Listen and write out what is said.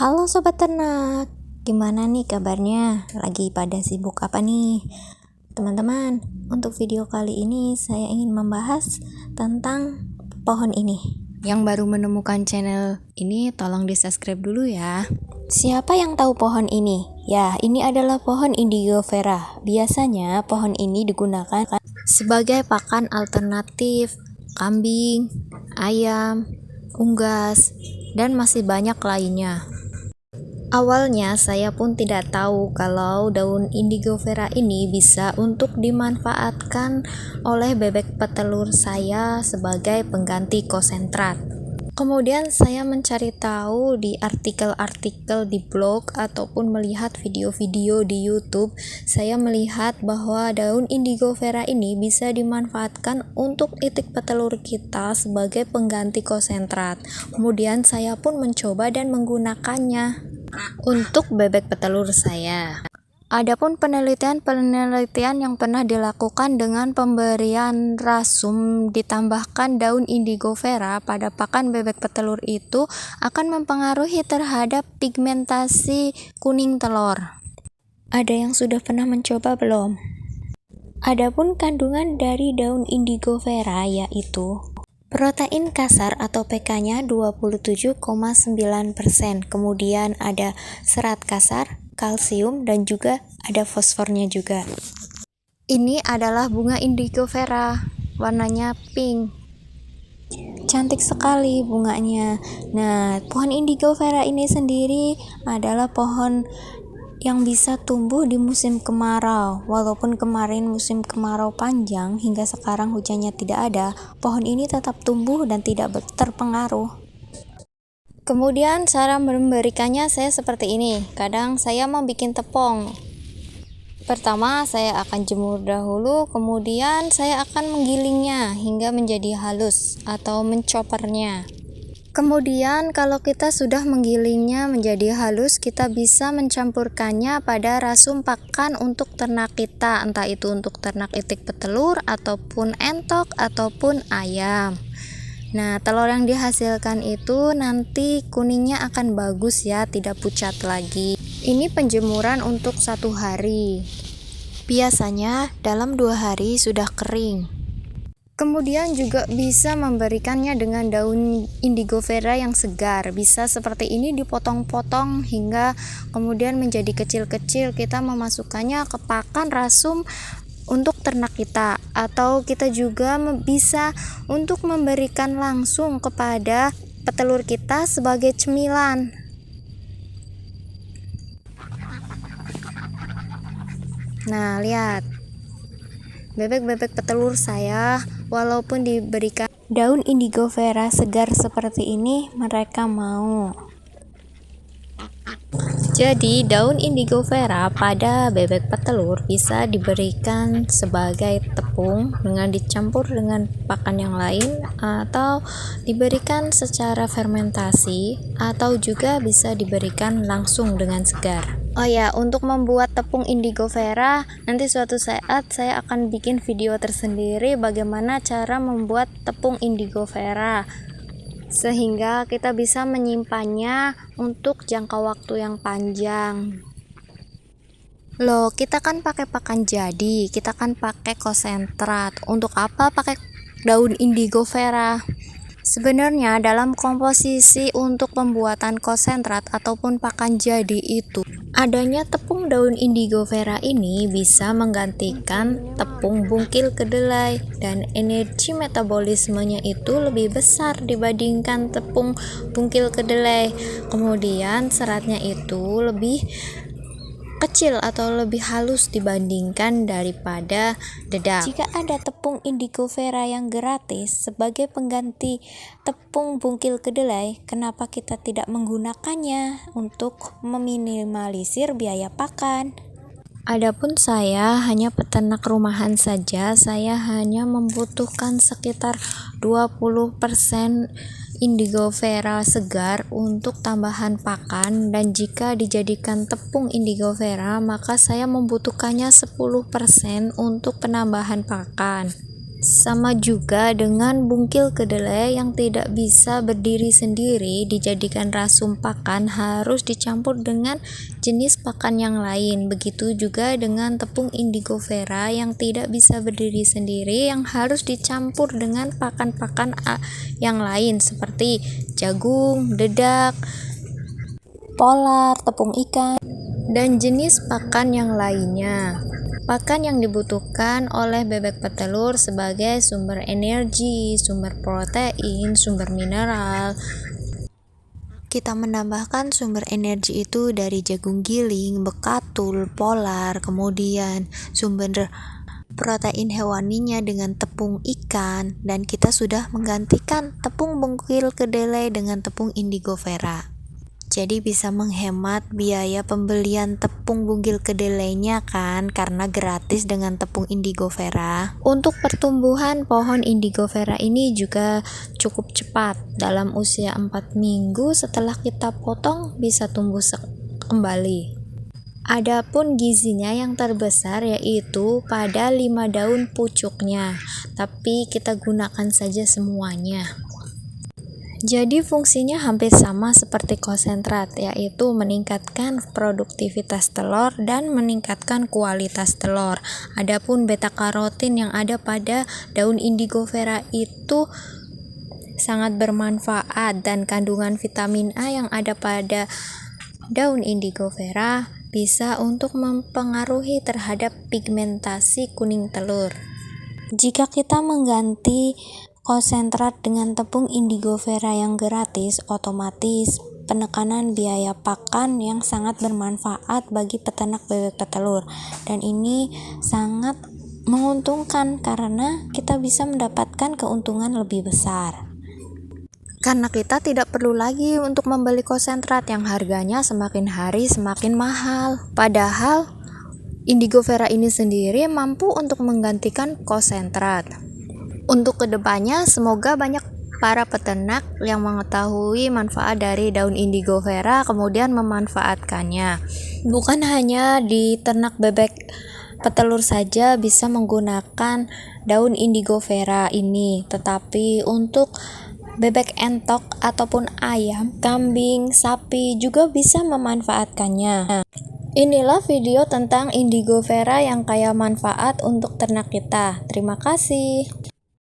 Halo Sobat Ternak, gimana nih kabarnya? Lagi pada sibuk apa nih? Teman-teman, untuk video kali ini saya ingin membahas tentang pohon ini. Yang baru menemukan channel ini tolong di subscribe dulu ya. Siapa yang tahu pohon ini? Ya, ini adalah pohon Indigo Vera. Biasanya pohon ini digunakan sebagai pakan alternatif kambing, ayam, unggas, dan masih banyak lainnya. Awalnya saya pun tidak tahu kalau daun Indigo Vera ini bisa untuk dimanfaatkan oleh bebek petelur saya sebagai pengganti konsentrat. Kemudian saya mencari tahu di artikel-artikel di blog ataupun melihat video-video di YouTube. Saya melihat bahwa daun Indigo Vera ini bisa dimanfaatkan untuk itik petelur kita sebagai pengganti konsentrat. Kemudian saya pun mencoba dan menggunakannya untuk bebek petelur saya. Adapun penelitian yang pernah dilakukan dengan pemberian rasum ditambahkan daun Indigo Vera pada pakan bebek petelur itu akan mempengaruhi terhadap pigmentasi kuning telur. Ada yang sudah pernah mencoba belum? Adapun kandungan dari daun Indigo Vera yaitu protein kasar atau pK-nya 27,9%. Kemudian ada serat kasar, kalsium, dan juga ada fosfornya juga. Ini adalah bunga Indigo Vera, warnanya pink. Cantik sekali bunganya. Nah, pohon Indigo Vera ini sendiri adalah pohon yang bisa tumbuh di musim kemarau. Walaupun kemarin musim kemarau panjang hingga sekarang hujannya tidak ada, pohon ini tetap tumbuh dan tidak terpengaruh. Kemudian cara memberikannya saya seperti ini. Kadang saya mau bikin tepung. Pertama saya akan jemur dahulu, kemudian saya akan menggilingnya hingga menjadi halus atau mencopernya. Kemudian kalau kita sudah menggilingnya menjadi halus, kita bisa mencampurkannya pada rasum pakan untuk ternak kita, entah itu untuk ternak itik petelur ataupun entok ataupun ayam. Nah, telur yang dihasilkan itu nanti kuningnya akan bagus ya, tidak pucat lagi. Ini penjemuran untuk 1 hari. Biasanya dalam 2 hari sudah kering. Kemudian juga bisa memberikannya dengan daun Indigo Vera yang segar. Bisa seperti ini dipotong-potong hingga kemudian menjadi kecil-kecil. Kita memasukkannya ke pakan rasum untuk ternak kita, atau kita juga bisa untuk memberikan langsung kepada petelur kita sebagai cemilan. Nah, lihat. Bebek-bebek petelur saya, walaupun diberikan daun Indigo Vera segar seperti ini, mereka mau. Jadi, daun Indigo Vera pada bebek petelur bisa diberikan sebagai tepung dengan dicampur dengan pakan yang lain, atau diberikan secara fermentasi, atau juga bisa diberikan langsung dengan segar. Oh ya, untuk membuat tepung Indigo Vera, nanti suatu saat saya akan bikin video tersendiri bagaimana cara membuat tepung Indigo Vera, sehingga kita bisa menyimpannya untuk jangka waktu yang panjang. Loh, kita kan pakai pakan jadi, kita kan pakai konsentrat. Untuk apa pakai daun Indigo Vera? Sebenarnya dalam komposisi untuk pembuatan konsentrat ataupun pakan jadi itu, adanya tepung daun Indigo Vera ini bisa menggantikan tepung bungkil kedelai, dan energi metabolismenya itu lebih besar dibandingkan tepung bungkil kedelai. Kemudian seratnya itu lebih kecil atau lebih halus dibandingkan daripada dedak. Jika ada tepung Indigo Vera yang gratis sebagai pengganti tepung bungkil kedelai, kenapa kita tidak menggunakannya untuk meminimalisir biaya pakan? Adapun saya hanya peternak rumahan saja, saya hanya membutuhkan sekitar 20% Indigo Vera segar untuk tambahan pakan, dan jika dijadikan tepung Indigo Vera maka saya membutuhkannya 10% untuk penambahan pakan. Sama juga dengan bungkil kedelai yang tidak bisa berdiri sendiri dijadikan rasum pakan, harus dicampur dengan jenis pakan yang lain. Begitu juga dengan tepung indigo vera yang tidak bisa berdiri sendiri, yang harus dicampur dengan pakan-pakan yang lain seperti jagung, dedak, polar, tepung ikan, dan jenis pakan yang lainnya. Pakan yang dibutuhkan oleh bebek petelur sebagai sumber energi, sumber protein, sumber mineral. Kita menambahkan sumber energi itu dari jagung giling, bekatul, polar, kemudian sumber protein hewaninya dengan tepung ikan, dan kita sudah menggantikan tepung bungkil kedelai dengan tepung indigo vera. Jadi bisa menghemat biaya pembelian tepung bungkil kedelainya kan, karena gratis dengan tepung indigo vera. Untuk pertumbuhan pohon indigo vera ini juga cukup cepat. Dalam usia 4 minggu setelah kita potong bisa tumbuh kembali. Adapun gizinya yang terbesar yaitu pada 5 daun pucuknya, tapi kita gunakan saja semuanya. Jadi fungsinya hampir sama seperti konsentrat, yaitu meningkatkan produktivitas telur dan meningkatkan kualitas telur. Adapun beta karotin yang ada pada daun indigo vera itu sangat bermanfaat, dan kandungan vitamin A yang ada pada daun indigo vera bisa untuk mempengaruhi terhadap pigmentasi kuning telur. Jika kita mengganti konsentrat dengan tepung indigo vera yang gratis, otomatis penekanan biaya pakan yang sangat bermanfaat bagi peternak bebek petelur, dan ini sangat menguntungkan karena kita bisa mendapatkan keuntungan lebih besar. Karena kita tidak perlu lagi untuk membeli konsentrat yang harganya semakin hari semakin mahal. Padahal indigo vera ini sendiri mampu untuk menggantikan konsentrat. Untuk kedepannya, semoga banyak para peternak yang mengetahui manfaat dari daun indigo vera kemudian memanfaatkannya. Bukan hanya di ternak bebek petelur saja bisa menggunakan daun indigo vera ini, tetapi untuk bebek entok ataupun ayam, kambing, sapi juga bisa memanfaatkannya. Inilah video tentang indigo vera yang kaya manfaat untuk ternak kita. Terima kasih.